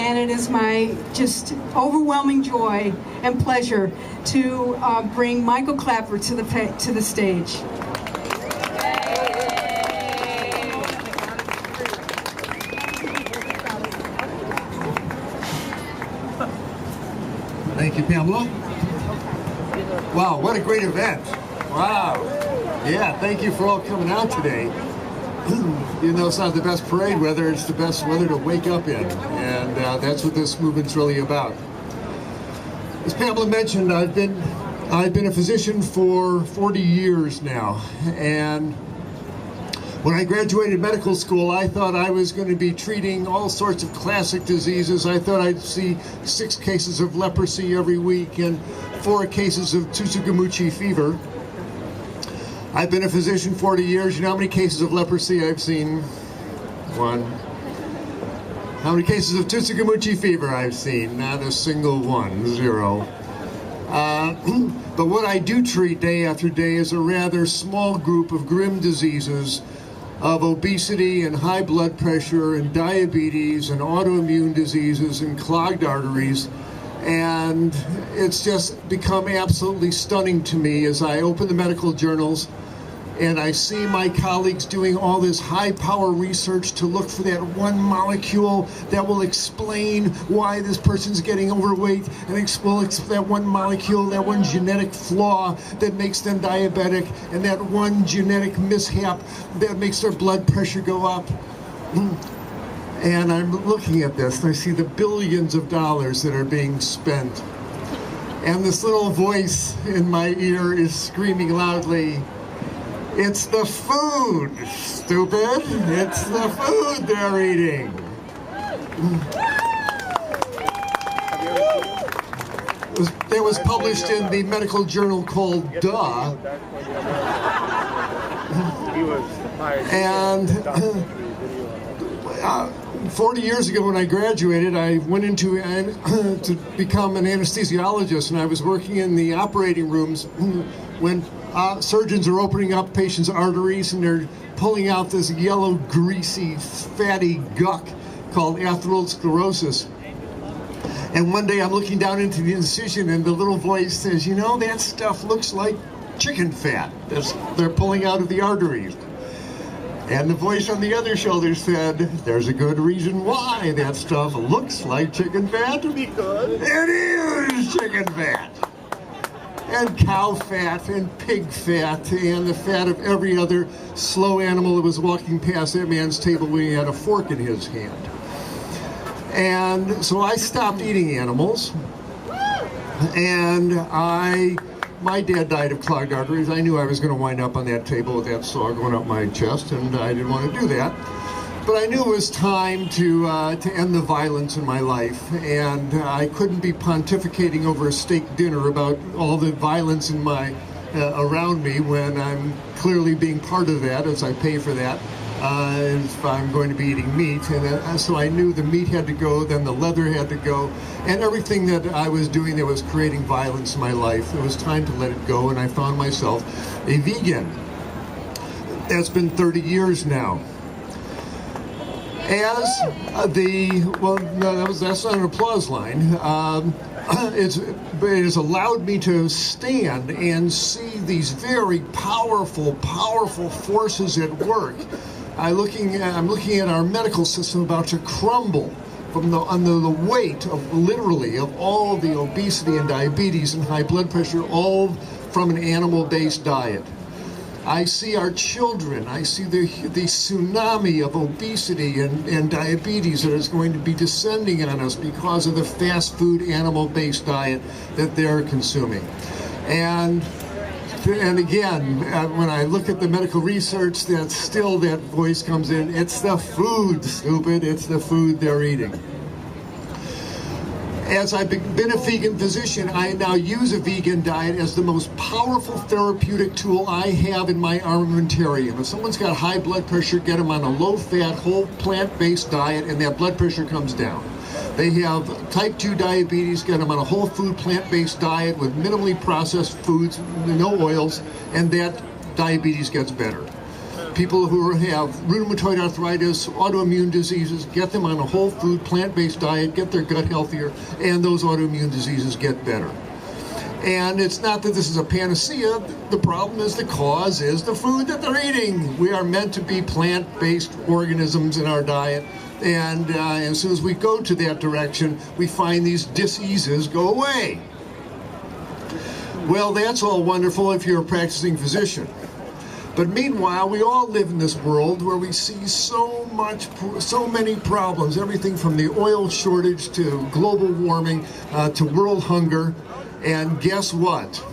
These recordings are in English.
and it is my just overwhelming joy and pleasure to bring Michael Klapper to the stage. Thank you, Pamela. Wow, what a great event. Wow. Yeah, thank you for all coming out today. You know, it's not the best parade weather, it's the best weather to wake up in. And that's what this movement's really about. As Pamela mentioned, I've been a physician for 40 years now. And when I graduated medical school, I thought I was going to be treating all sorts of classic diseases. I thought I'd see 6 cases of leprosy every week and 4 cases of Atherosclerosis fever. I've been a physician 40 years. You know how many cases of leprosy I've seen? 1. How many cases of Atherosclerosis fever I've seen? Not a single one. 0. But what I do treat day after day is a rather small group of grim diseases of obesity and high blood pressure and diabetes and autoimmune diseases and clogged arteries. And it's just become absolutely stunning to me as I open the medical journals and I see my colleagues doing all this high-power research to look for that one molecule that will explain why this person's getting overweight, and that one molecule, that one genetic flaw that makes them diabetic, and that one genetic mishap that makes their blood pressure go up. And I'm looking at this, and I see the billions of dollars that are being spent. And this little voice in my ear is screaming loudly, "It's the food, stupid! It's the food they're eating!" That was published in the medical journal called Duh. And 40 years ago when I graduated, I went into to become an anesthesiologist, and I was working in the operating rooms when surgeons are opening up patients' arteries and they're pulling out this yellow, greasy, fatty guck called atherosclerosis. And one day I'm looking down into the incision and the little voice says, "You know, that stuff looks like chicken fat they're pulling out of the arteries." And the voice on the other shoulder said, "There's a good reason why that stuff looks like chicken fat. Because it is chicken fat. And cow fat, and pig fat, and the fat of every other slow animal that was walking past that man's table when he had a fork in his hand." And so I stopped eating animals, and my dad died of clogged arteries. I knew I was going to wind up on that table with that saw going up my chest, and I didn't want to do that. But I knew it was time to end the violence in my life, and I couldn't be pontificating over a steak dinner about all the violence in my around me when I'm clearly being part of that, as I pay for that, if I'm going to be eating meat. And so I knew the meat had to go, then the leather had to go, and everything that I was doing that was creating violence in my life, it was time to let it go, and I found myself a vegan. That's been 30 years now. As that's not an applause line. It has allowed me to stand and see these very powerful forces at work. I'm looking at our medical system about to crumble under the weight of literally of all the obesity and diabetes and high blood pressure, all from an animal-based diet. I see our children, I see the tsunami of obesity and diabetes that is going to be descending on us because of the fast food animal-based diet that they're consuming. And again, when I look at the medical research, that voice comes in, "It's the food, stupid, it's the food they're eating." As I've been a vegan physician, I now use a vegan diet as the most powerful therapeutic tool I have in my armamentarium. If someone's got high blood pressure, get them on a low-fat, whole plant-based diet, and their blood pressure comes down. They have type 2 diabetes, get them on a whole food, plant-based diet with minimally processed foods, no oils, and that diabetes gets better. People who have rheumatoid arthritis, autoimmune diseases, get them on a whole food, plant-based diet, get their gut healthier, and those autoimmune diseases get better. And it's not that this is a panacea. The problem is the cause is the food that they're eating. We are meant to be plant-based organisms in our diet. And as soon as we go to that direction, we find these diseases go away. Well, that's all wonderful if you're a practicing physician. But meanwhile, we all live in this world where we see so many problems, everything from the oil shortage to global warming to world hunger. And guess what?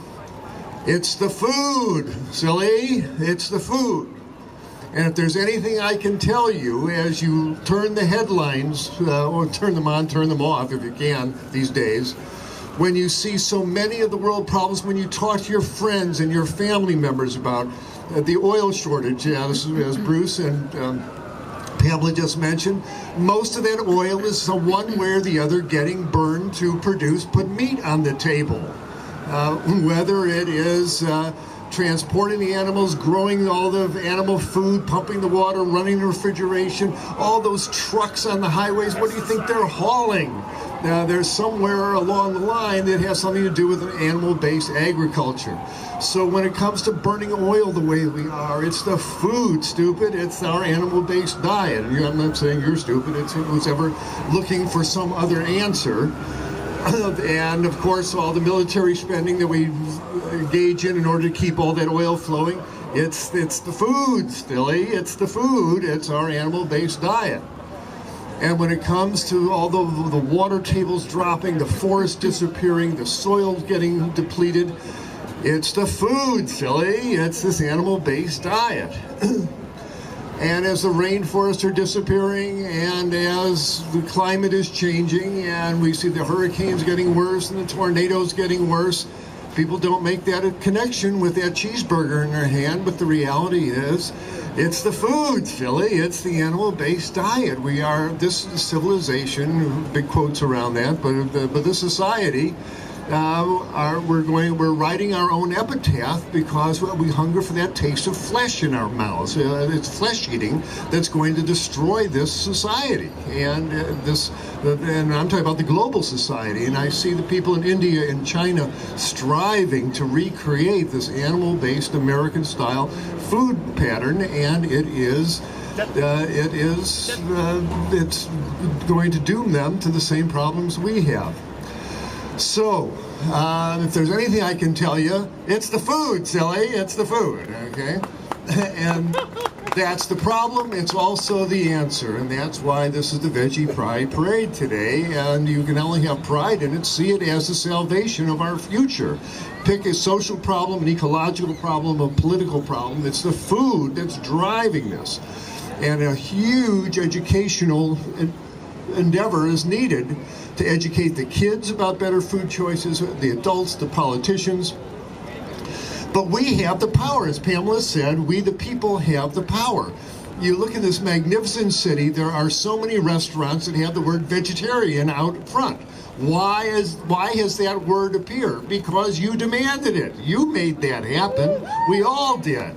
It's the food, silly. It's the food. And if there's anything I can tell you as you turn the headlines, or turn them on, turn them off if you can these days, when you see so many of the world problems, when you talk to your friends and your family members about the oil shortage, this is, as Bruce and Pamela just mentioned, most of that oil is one way or the other getting burned to put meat on the table. Whether it is transporting the animals, growing all the animal food, pumping the water, running the refrigeration, all those trucks on the highways, what do you think they're hauling? There's somewhere along the line that has something to do with animal-based agriculture. So when it comes to burning oil the way we are, it's the food, stupid. It's our animal-based diet. And I'm not saying you're stupid. It's who's ever looking for some other answer. And of course, all the military spending that we engage in order to keep all that oil flowing, it's the food, Stilly. It's the food. It's our animal-based diet. And when it comes to all the water tables dropping, the forest disappearing, the soil getting depleted, it's the food, silly. It's this animal-based diet. And as the rainforests are disappearing, and as the climate is changing, and we see the hurricanes getting worse and the tornadoes getting worse, people don't make that a connection with that cheeseburger in their hand, but the reality is, it's the food, silly. It's the animal-based diet. We are, this civilization, big quotes around that, but this society, we're writing our own epitaph because we hunger for that taste of flesh in our mouths. It's flesh eating that's going to destroy this society, and and I'm talking about the global society. And I see the people in India and China striving to recreate this animal-based American-style food pattern, and it's going to doom them to the same problems we have. So, if there's anything I can tell you, it's the food, silly. It's the food, okay? And that's the problem. It's also the answer. And that's why this is the Veggie Pride Parade today. And you can only have pride in it, see it as the salvation of our future. Pick a social problem, an ecological problem, a political problem. It's the food that's driving this. And a huge educational endeavor is needed to educate the kids about better food choices, the adults, the politicians. But we have the power, as Pamela said, we the people have the power. You look at this magnificent city, there are so many restaurants that have the word vegetarian out front. Why has that word appeared? Because you demanded it. You made that happen. We all did.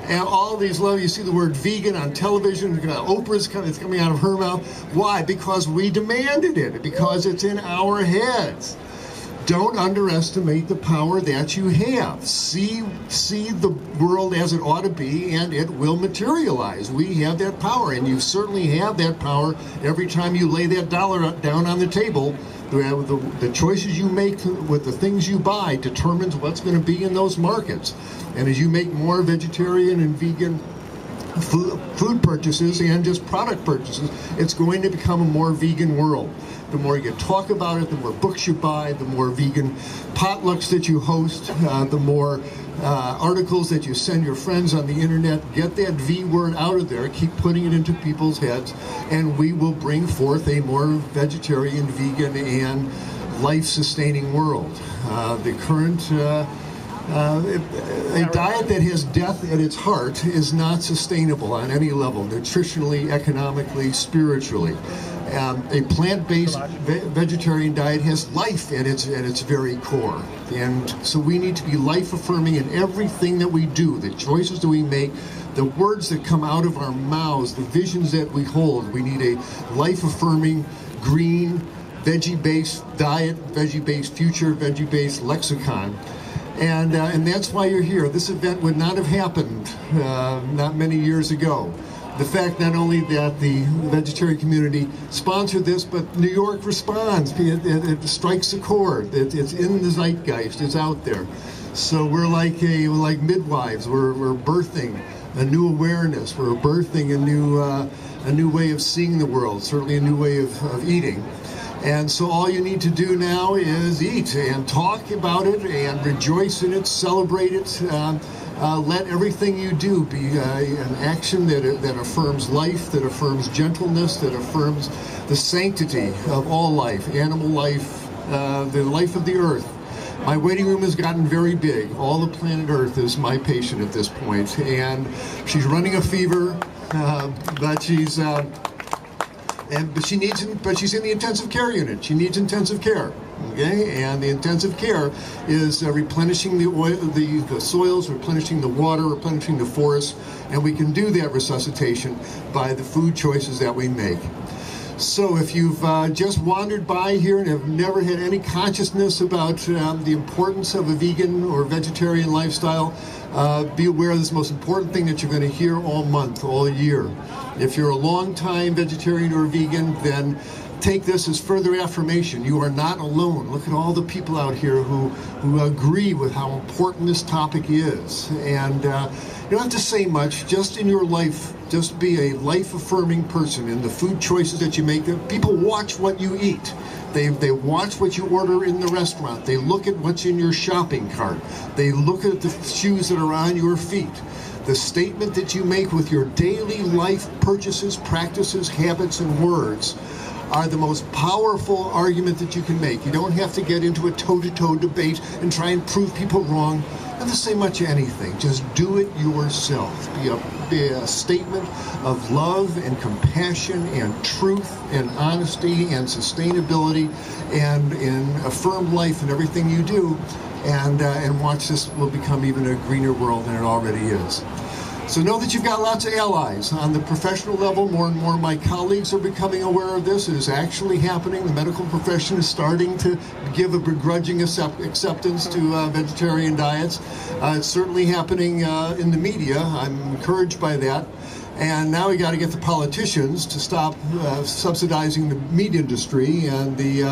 And all these you see the word vegan on television, Oprah's it's coming out of her mouth. Why? Because we demanded it, because it's in our heads. Don't underestimate the power that you have. See the world as it ought to be, and it will materialize. We have that power, and you certainly have that power every time you lay that dollar down on the table. The choices you make with the things you buy determines what's going to be in those markets. And as you make more vegetarian and vegan food purchases and just product purchases, it's going to become a more vegan world. The more you talk about it, the more books you buy, the more vegan potlucks that you host, the more articles that you send your friends on the internet. Get that V word out of there, keep putting it into people's heads, and we will bring forth a more vegetarian, vegan, and life-sustaining world. The current a diet that has death at its heart is not sustainable on any level, nutritionally, economically, spiritually. A plant-based vegetarian diet has life at its very core, and so we need to be life-affirming in everything that we do, the choices that we make, the words that come out of our mouths, the visions that we hold. We need a life-affirming, green, veggie-based diet, veggie-based future, veggie-based lexicon. And that's why you're here. This event would not have happened not many years ago. The fact not only that the vegetarian community sponsored this, but New York responds. It strikes a chord. It's in the zeitgeist. It's out there. So we're like midwives. We're birthing a new awareness. We're birthing a new way of seeing the world. Certainly a new way of eating. And so all you need to do now is eat and talk about it and rejoice in it, celebrate it. Let everything you do be an action that affirms life, that affirms gentleness, that affirms the sanctity of all life, animal life, the life of the earth. My waiting room has gotten very big. All the planet Earth is my patient at this point, and she's running a fever, but she's she's in the intensive care unit. She needs intensive care. Okay, and the intensive care is replenishing the oil, the soils, replenishing the water, replenishing the forests, and we can do that resuscitation by the food choices that we make. So if you've just wandered by here and have never had any consciousness about the importance of a vegan or vegetarian lifestyle, be aware this is the most important thing that you're going to hear all month, all year. If you're a long-time vegetarian or vegan, then take this as further affirmation. You are not alone. Look at all the people out here who agree with how important this topic is. And you don't have to say much. Just in your life, just be a life-affirming person in the food choices that you make. People watch what you eat. They watch what you order in the restaurant. They look at what's in your shopping cart. They look at the shoes that are on your feet. The statement that you make with your daily life purchases, practices, habits, and words are the most powerful argument that you can make. You don't have to get into a toe-to-toe debate and try and prove people wrong. You don't have to say much of anything. Just do it yourself. Be a statement of love and compassion and truth and honesty and sustainability and affirm life in everything you do. And watch this will become even a greener world than it already is. So know that you've got lots of allies. On the professional level, more and more of my colleagues are becoming aware of this. It is actually happening. The medical profession is starting to give a begrudging acceptance to vegetarian diets. It's certainly happening in the media. I'm encouraged by that. And now we got to get the politicians to stop subsidizing the meat industry and the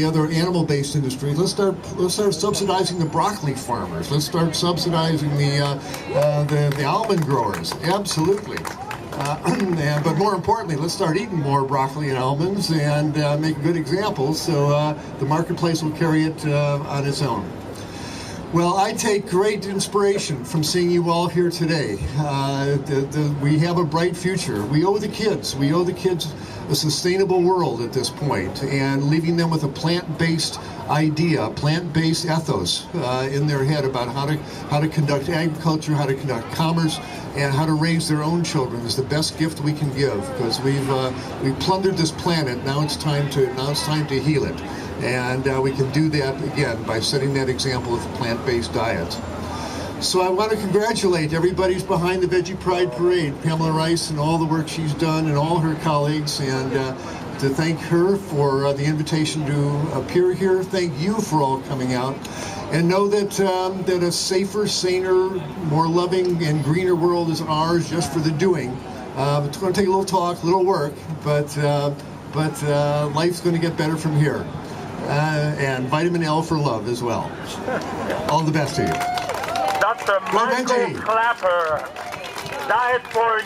other animal-based industries. Let's start subsidizing the broccoli farmers. Let's start subsidizing the almond growers. Absolutely. But more importantly, let's start eating more broccoli and almonds and make good examples so the marketplace will carry it on its own. Well, I take great inspiration from seeing you all here today. We have a bright future. We owe the kids a sustainable world at this point, and leaving them with a plant-based idea, a plant-based ethos in their head about how to conduct agriculture, how to conduct commerce, and how to raise their own children is the best gift we can give, because we've plundered this planet. Now it's time to heal it. And we can do that, again, by setting that example of plant-based diets. So I want to congratulate everybody who's behind the Veggie Pride Parade, Pamela Rice and all the work she's done and all her colleagues, and to thank her for the invitation to appear here. Thank you for all coming out. And know that a safer, saner, more loving, and greener world is ours just for the doing. It's going to take a little talk, a little work, but life's going to get better from here. And vitamin L for love as well. All the best to you. Dr. Michael Klapper, Diet for